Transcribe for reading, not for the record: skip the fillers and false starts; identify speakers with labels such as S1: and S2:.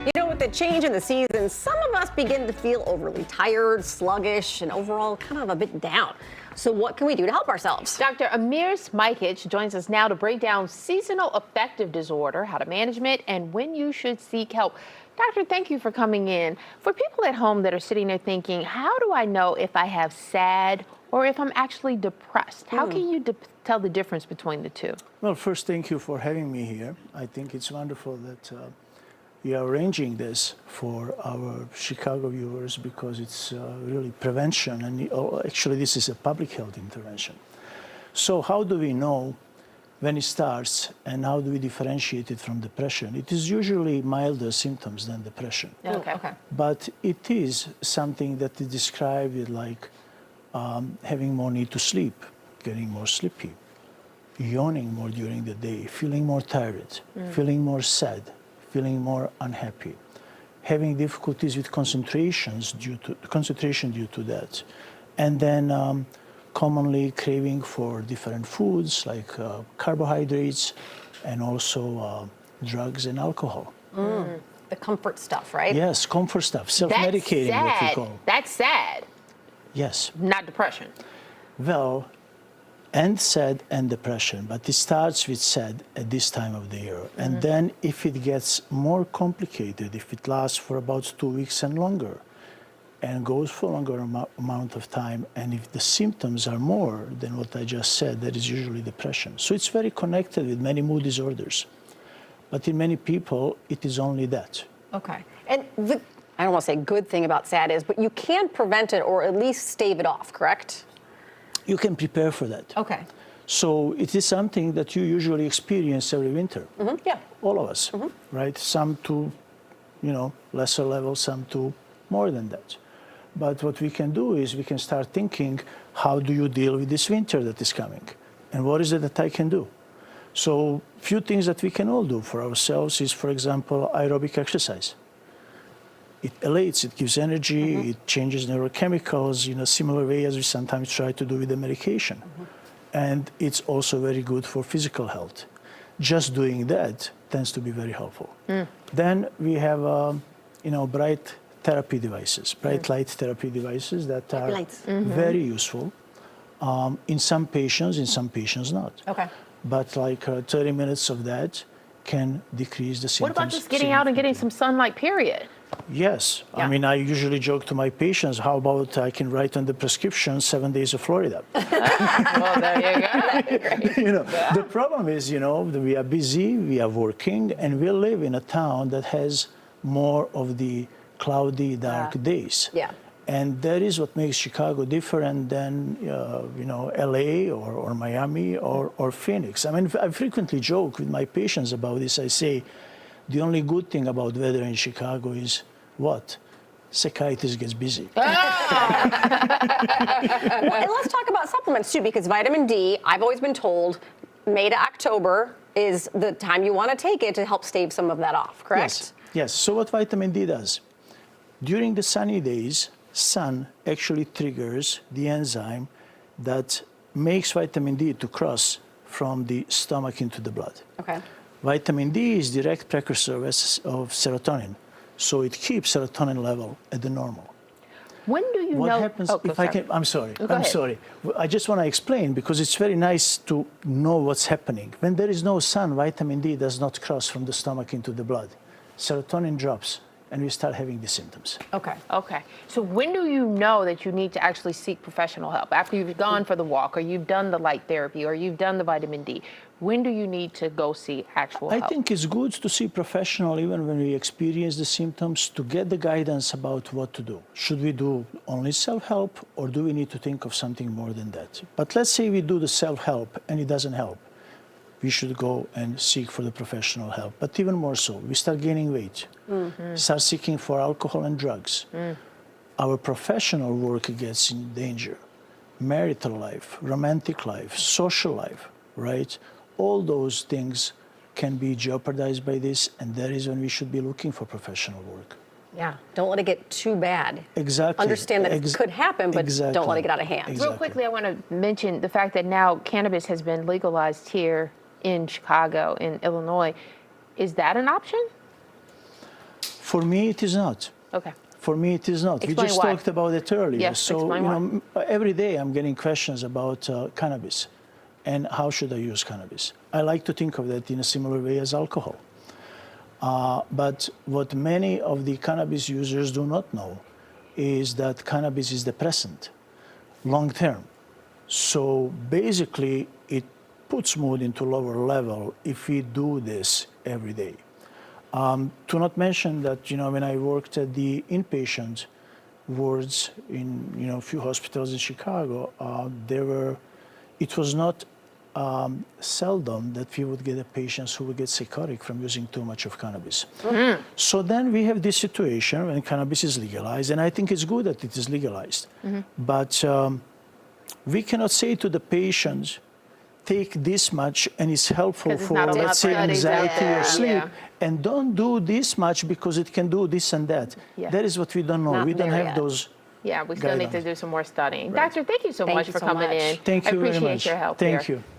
S1: You know, with the change in the season, some of us begin to feel overly tired, sluggish, and overall kind of a bit down. So what can we do to help ourselves?
S2: Dr. Amir Smajcic joins us now to break down seasonal affective disorder, how to manage it, and when you should seek help. Doctor, thank you for coming in. For people at home that are sitting there thinking, how do I know if I have SAD or if I'm actually depressed? How can you tell the difference between the two?
S3: Well, first, thank you for having me here. I think it's wonderful that we are arranging this for our Chicago viewers because it's really prevention, and actually this is a public health intervention. So how do we know when it starts, and how do we differentiate it from depression? It is usually milder symptoms than depression.
S2: Okay.
S3: But it is something that is described like having more need to sleep, getting more sleepy, yawning more during the day, feeling more tired, feeling more sad, feeling more unhappy, having difficulties with concentration due to that, and then commonly craving for different foods like carbohydrates and also drugs and alcohol.
S1: The comfort stuff, right?
S3: Yes, comfort stuff, self-medicating, what we call.
S2: That's sad.
S3: Yes.
S2: Not depression.
S3: Well, and SAD and depression, but it starts with SAD at this time of the year. And then if it gets more complicated, if it lasts for about 2 weeks and longer, and goes for a longer amount of time, and if the symptoms are more than what I just said, that is usually depression. So it's very connected with many mood disorders. But in many people, it is only that.
S1: Okay. And I don't want to say good thing about SAD is, but you can prevent it or at least stave it off, correct?
S3: You can prepare for that.
S1: Okay.
S3: So it is something that you usually experience every winter.
S1: Yeah.
S3: All of us, right? Some to, lesser level, some to more than that. But what we can do is we can start thinking, how do you deal with this winter that is coming? And what is it that I can do? So few things that we can all do for ourselves is, for example, aerobic exercise. It elates, it gives energy, it changes neurochemicals in a similar way as we sometimes try to do with the medication. And it's also very good for physical health. Just doing that tends to be very helpful. Then we have, bright therapy devices, bright light therapy devices that are very useful. In some patients not.
S1: Okay.
S3: But like 30 minutes of that can decrease the symptoms.
S2: What about just getting out and getting some sunlight, period?
S3: Yes.
S2: Yeah.
S3: I mean, I usually joke to my patients, how about I can write on the prescription 7 days of Florida?
S2: Well, there you go.
S3: The problem is, that we are busy, we are working, and we live in a town that has more of the cloudy, dark days.
S1: Yeah.
S3: And that is what makes Chicago different than, LA or Miami or Phoenix. I mean, I frequently joke with my patients about this. I say, the only good thing about weather in Chicago is what? Psychiatrist gets busy.
S1: Well, and let's talk about supplements too, because vitamin D, I've always been told, May to October is the time you want to take it to help stave some of that off, correct?
S3: Yes. So what vitamin D does? During the sunny days, sun actually triggers the enzyme that makes vitamin D to cross from the stomach into the blood.
S1: Okay.
S3: Vitamin D is direct precursor of serotonin, so it keeps serotonin level at the normal.
S2: When do you
S3: What
S2: know?
S3: happens if
S2: sorry.
S3: I can? I'm sorry.
S2: Go
S3: I'm
S2: ahead.
S3: sorry. I just want to explain because it's very nice to know what's happening. When there is no sun, vitamin D does not cross from the stomach into the blood. Serotonin drops, and we start having the symptoms.
S1: Okay.
S2: Okay. So when do you know that you need to actually seek professional help? After you've gone for the walk, or you've done the light therapy, or you've done the vitamin D, when do you need to go see actual help?
S3: I think it's good to see professional even when we experience the symptoms to get the guidance about what to do. Should we do only self-help, or do we need to think of something more than that? But let's say we do the self-help and it doesn't help. We should go and seek for the professional help. But even more so, we start gaining weight, start seeking for alcohol and drugs. Our professional work gets in danger. Marital life, romantic life, social life, right? All those things can be jeopardized by this, and that is when we should be looking for professional work.
S1: Yeah. Don't let it get too bad.
S3: Exactly.
S1: Understand that it could happen, but
S3: Exactly.
S1: don't let it get out of hand.
S3: Exactly.
S2: Real quickly, I want to mention the fact that now cannabis has been legalized here in Chicago, in Illinois. Is that an option?
S3: For me, it is not.
S2: Okay.
S3: For me, it is not. We
S2: Explain
S3: just
S2: why.
S3: talked about it earlier.
S2: Yes,
S3: So,
S2: explain
S3: every day I'm getting questions about cannabis and how should I use cannabis. I like to think of that in a similar way as alcohol. But what many of the cannabis users do not know is that cannabis is depressant, long term. So basically, it puts mood into lower level if we do this every day. To not mention that, when I worked at the inpatient wards in, a few hospitals in Chicago, it was not seldom that we would get patients who would get psychotic from using too much of cannabis.
S2: Mm-hmm.
S3: So then we have this situation when cannabis is legalized, and I think it's good that it is legalized.
S2: Mm-hmm.
S3: But we cannot say to the patients, take this much and it's helpful
S2: 'Cause it's
S3: for,
S2: not a lot
S3: let's say,
S2: of studies out
S3: anxiety or
S2: there.
S3: sleep,
S2: Yeah.
S3: and don't do this much because it can do this and that.
S2: Yeah.
S3: That is what we don't know.
S1: Not
S3: we don't
S1: there
S3: have
S1: yet.
S3: those.
S2: Yeah, we still need to
S3: guidelines.
S2: do some more studying. Doctor, thank you so
S1: Thank
S2: much
S1: you
S2: for
S1: so
S2: coming
S1: much.
S2: in.
S3: Thank
S2: I
S3: you very
S2: appreciate
S3: much.
S2: your help
S3: Thank
S2: here.
S3: you.